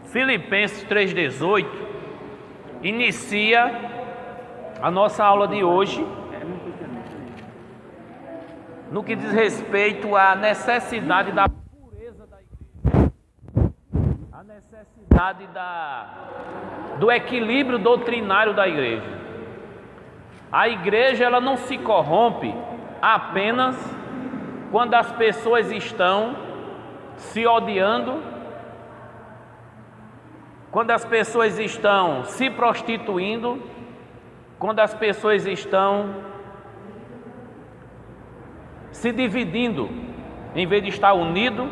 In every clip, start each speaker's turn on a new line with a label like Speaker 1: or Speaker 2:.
Speaker 1: Filipenses 3,18 inicia a nossa aula de hoje no que diz respeito à necessidade da pureza da igreja, a necessidade do equilíbrio doutrinário da igreja. A igreja ela não se corrompe apenas quando as pessoas estão se odiando, quando as pessoas estão se prostituindo, quando as pessoas estão se dividindo, em vez de estar unido,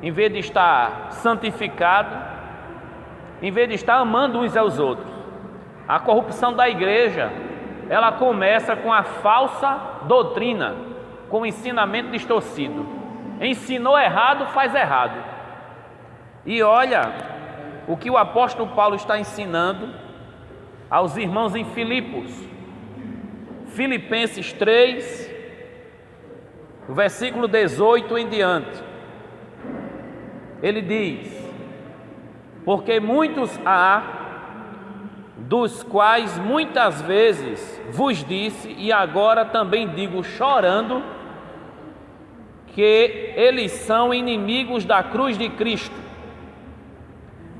Speaker 1: em vez de estar santificado, em vez de estar amando uns aos outros. A corrupção da igreja, ela começa com a falsa doutrina, com o ensinamento distorcido. Ensinou errado, faz errado. E olha o que o apóstolo Paulo está ensinando aos irmãos em Filipos. Filipenses 3, o versículo 18 em diante. Ele diz: porque muitos há, dos quais muitas vezes vos disse, e agora também digo chorando, que eles são inimigos da cruz de Cristo,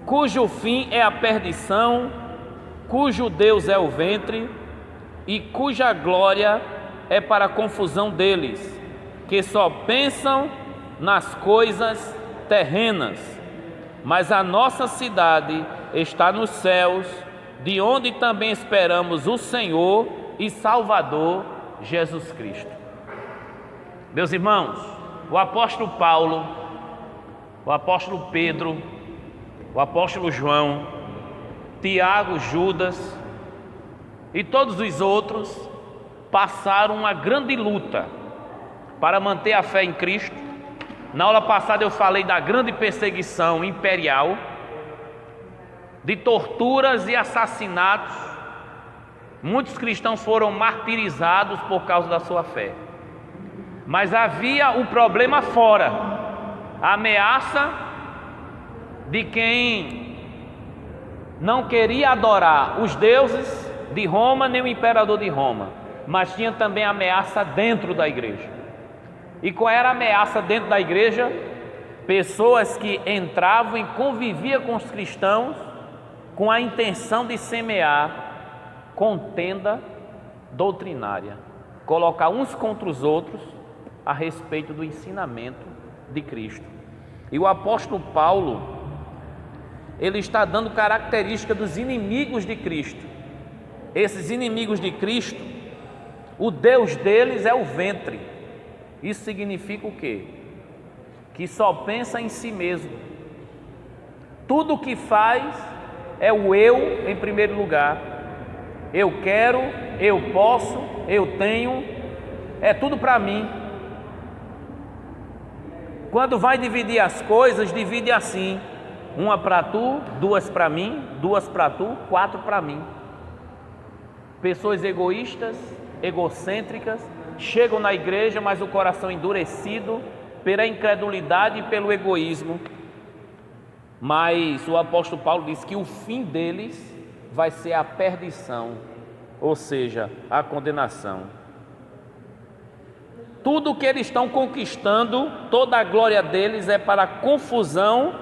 Speaker 1: cujo fim é a perdição, cujo Deus é o ventre, e cuja glória é para a confusão deles, que só pensam nas coisas terrenas. Mas a nossa cidade está nos céus, de onde também esperamos o Senhor e Salvador Jesus Cristo. Meus irmãos, o apóstolo Paulo, o apóstolo Pedro, o apóstolo João, Tiago, Judas e todos os outros passaram uma grande luta para manter a fé em Cristo. Na aula passada eu falei da grande perseguição imperial, de torturas e assassinatos. Muitos cristãos foram martirizados por causa da sua fé. Mas havia um problema fora, a ameaça de quem não queria adorar os deuses de Roma nem o imperador de Roma, mas tinha também a ameaça dentro da igreja. E qual era a ameaça dentro da igreja? Pessoas que entravam e conviviam com os cristãos com a intenção de semear contenda doutrinária, colocar uns contra os outros a respeito do ensinamento de Cristo. E o apóstolo Paulo, ele está dando característica dos inimigos de Cristo. Esses inimigos de Cristo, o Deus deles é o ventre. Isso significa o quê? Que só pensa em si mesmo. Tudo o que faz é o eu em primeiro lugar. Eu quero, eu posso, eu tenho, é tudo para mim. Quando vai dividir as coisas, divide assim: uma para tu, duas para mim, duas para tu, quatro para mim. Pessoas egoístas, egocêntricas, chegam na igreja, mas o coração endurecido pela incredulidade e pelo egoísmo. Mas o apóstolo Paulo diz que o fim deles vai ser a perdição, ou seja, a condenação. Tudo que eles estão conquistando, toda a glória deles é para a confusão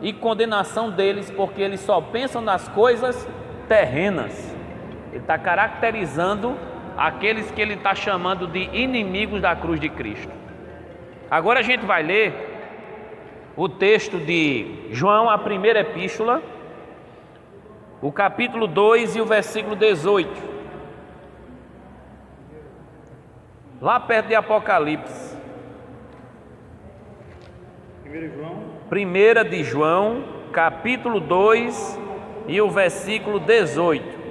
Speaker 1: e condenação deles, porque eles só pensam nas coisas terrenas. Ele está caracterizando aqueles que ele está chamando de inimigos da cruz de Cristo. Agora a gente vai ler o texto de João, a primeira epístola, o capítulo 2 e o versículo 18. Lá perto de Apocalipse. 1 de João, capítulo 2 e o versículo 18.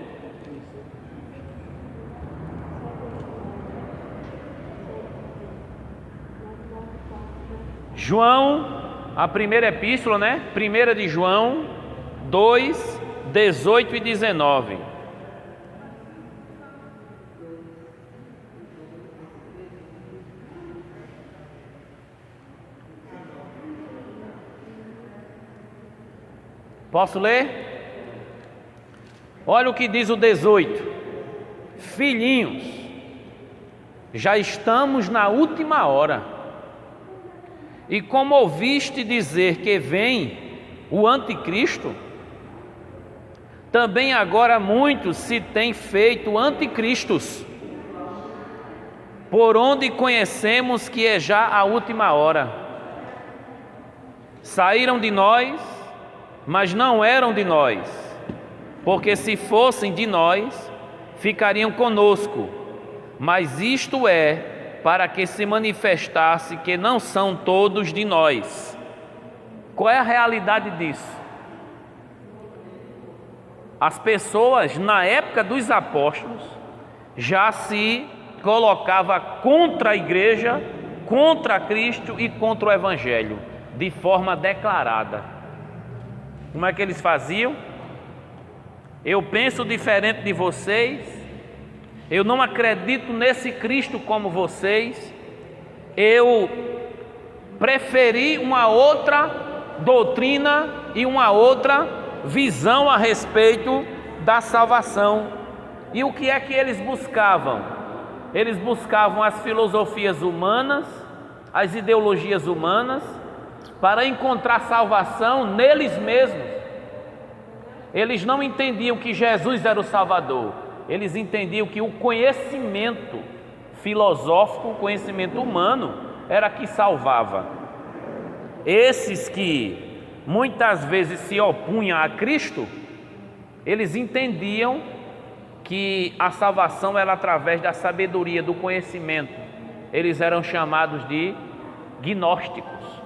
Speaker 1: João, a primeira epístola, né? 1 de João 2, 18 e 19. Posso ler? Olha o que diz o 18: filhinhos, já estamos na última hora, e como ouviste dizer que vem o anticristo, também agora muitos se têm feito anticristos, por onde conhecemos que é já a última hora. Saíram de nós, mas não eram de nós, porque se fossem de nós, ficariam conosco, mas isto é para que se manifestasse que não são todos de nós. Qual é a realidade disso? As pessoas na época dos apóstolos já se colocava contra a igreja, contra Cristo e contra o Evangelho, de forma declarada. Como é que eles faziam? Eu penso diferente de vocês, eu não acredito nesse Cristo como vocês, eu preferi uma outra doutrina e uma outra visão a respeito da salvação. E o que é que eles buscavam? Eles buscavam as filosofias humanas, as ideologias humanas, para encontrar salvação neles mesmos. Eles não entendiam que Jesus era o Salvador, eles entendiam que o conhecimento filosófico, o conhecimento humano, era que salvava. Esses que muitas vezes se opunham a Cristo, eles entendiam que a salvação era através da sabedoria, do conhecimento. Eles eram chamados de gnósticos.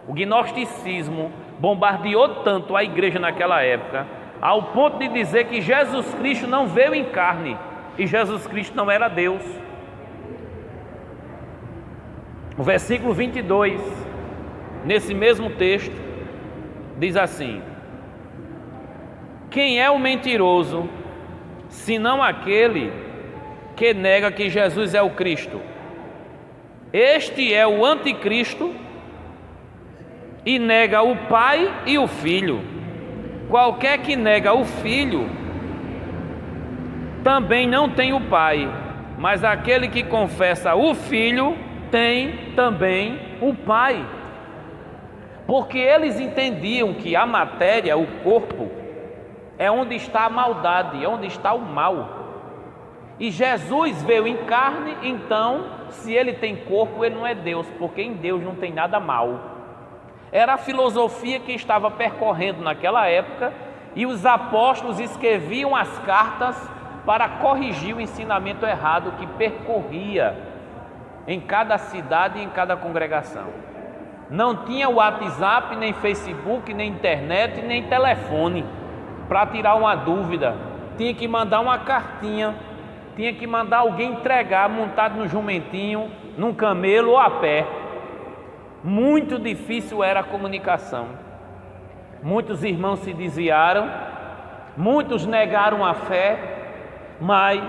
Speaker 1: O gnosticismo bombardeou tanto a igreja naquela época, ao ponto de dizer que Jesus Cristo não veio em carne, e Jesus Cristo não era Deus. O versículo 22, nesse mesmo texto, diz assim: quem é o mentiroso, senão aquele que nega que Jesus é o Cristo? Este é o anticristo e nega o Pai e o Filho. Qualquer que nega o Filho também não tem o Pai, mas aquele que confessa o Filho tem também o Pai. Porque eles entendiam que a matéria, o corpo, é onde está a maldade, é onde está o mal. E Jesus veio em carne, então, se ele tem corpo, ele não é Deus, porque em Deus não tem nada mal. Era a filosofia que estava percorrendo naquela época, e os apóstolos escreviam as cartas para corrigir o ensinamento errado que percorria em cada cidade e em cada congregação. Não tinha WhatsApp, nem Facebook, nem internet, nem telefone para tirar uma dúvida. Tinha que mandar uma cartinha, tinha que mandar alguém entregar montado no jumentinho, num camelo ou a pé. Muito difícil era a comunicação. Muitos irmãos se desviaram, muitos negaram a fé, mas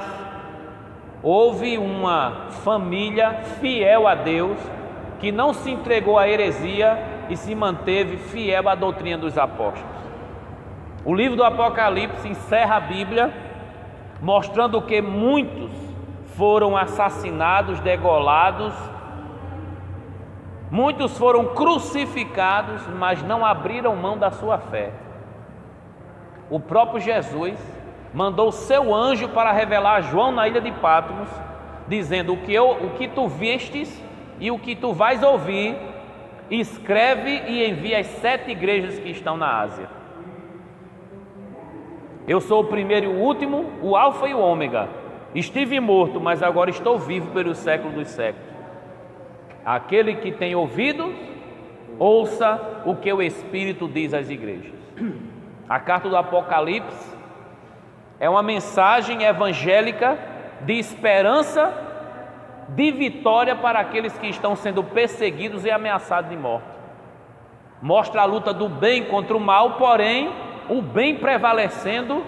Speaker 1: houve uma família fiel a Deus, que não se entregou à heresia e se manteve fiel à doutrina dos apóstolos. O livro do Apocalipse encerra a Bíblia mostrando que muitos foram assassinados, degolados, muitos foram crucificados, mas não abriram mão da sua fé. O próprio Jesus mandou seu anjo para revelar a João na ilha de Patmos, dizendo: o que tu vistes e o que tu vais ouvir, escreve e envia às 7 igrejas que estão na Ásia. Eu sou o primeiro e o último, o alfa e o ômega. Estive morto, mas agora estou vivo pelos séculos dos séculos. Aquele que tem ouvidos, ouça o que o Espírito diz às igrejas. A carta do Apocalipse é uma mensagem evangélica de esperança, de vitória para aqueles que estão sendo perseguidos e ameaçados de morte. Mostra a luta do bem contra o mal, porém o bem prevalecendo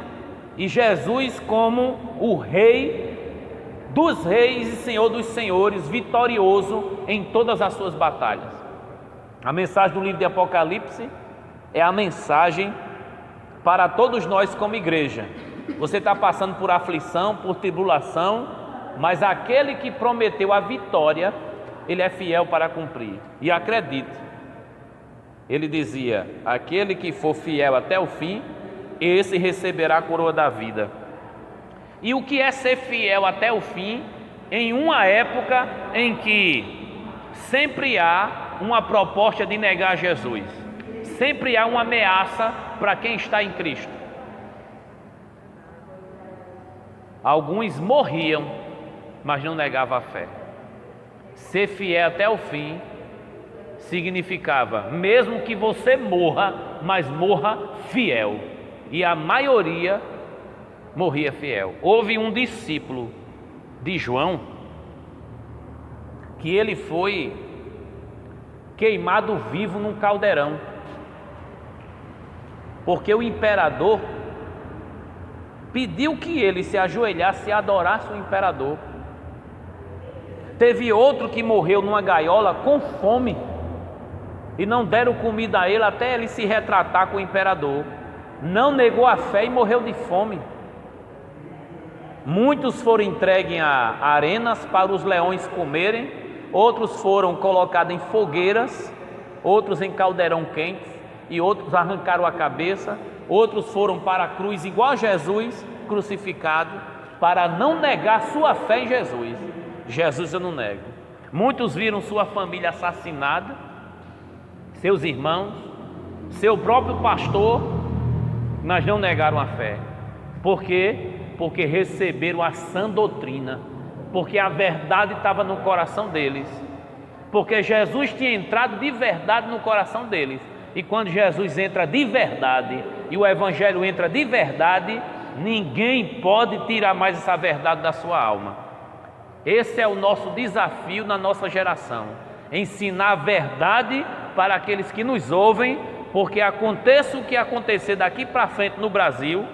Speaker 1: e Jesus como o Rei dos reis e Senhor dos senhores, vitorioso em todas as suas batalhas. A mensagem do livro de Apocalipse é a mensagem para todos nós como igreja. Você está passando por aflição, por tribulação, mas aquele que prometeu a vitória, ele é fiel para cumprir. E acredite, ele dizia: aquele que for fiel até o fim, esse receberá a coroa da vida. E o que é ser fiel até o fim, em uma época em que sempre há uma proposta de negar Jesus, sempre há uma ameaça para quem está em Cristo. Alguns morriam, mas não negavam a fé. Ser fiel até o fim significava, mesmo que você morra, mas morra fiel. E a maioria morria fiel. Houve um discípulo de João que ele foi queimado vivo num caldeirão, porque o imperador pediu que ele se ajoelhasse e adorasse o imperador. Teve outro que morreu numa gaiola com fome e não deram comida a ele até ele se retratar com o imperador. Não negou a fé e morreu de fome. Muitos foram entregues a arenas para os leões comerem, outros foram colocados em fogueiras, outros em caldeirão quente, e outros arrancaram a cabeça, outros foram para a cruz igual a Jesus, crucificado, para não negar sua fé em Jesus. Jesus eu não nego. Muitos viram sua família assassinada, seus irmãos, seu próprio pastor, mas não negaram a fé. Por quê? Porque receberam a sã doutrina, porque a verdade estava no coração deles, porque Jesus tinha entrado de verdade no coração deles. E quando Jesus entra de verdade e o Evangelho entra de verdade, ninguém pode tirar mais essa verdade da sua alma. Esse é o nosso desafio na nossa geração: ensinar a verdade para aqueles que nos ouvem, porque aconteça o que acontecer daqui para frente no Brasil,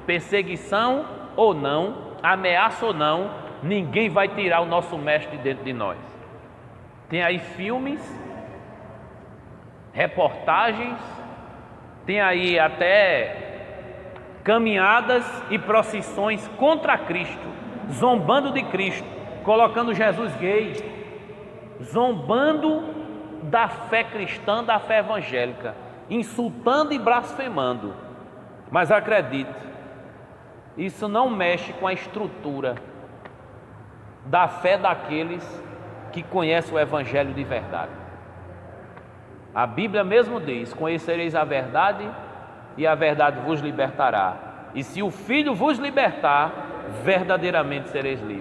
Speaker 1: perseguição ou não, ameaça ou não, ninguém vai tirar o nosso mestre de dentro de nós. Tem aí filmes, reportagens, tem aí até caminhadas e procissões contra Cristo, zombando de Cristo, colocando Jesus gay, zombando da fé cristã, da fé evangélica, insultando e blasfemando. Mas acredite, isso não mexe com a estrutura da fé daqueles que conhecem o Evangelho de verdade. A Bíblia mesmo diz: conhecereis a verdade e a verdade vos libertará. E se o Filho vos libertar, verdadeiramente sereis livres.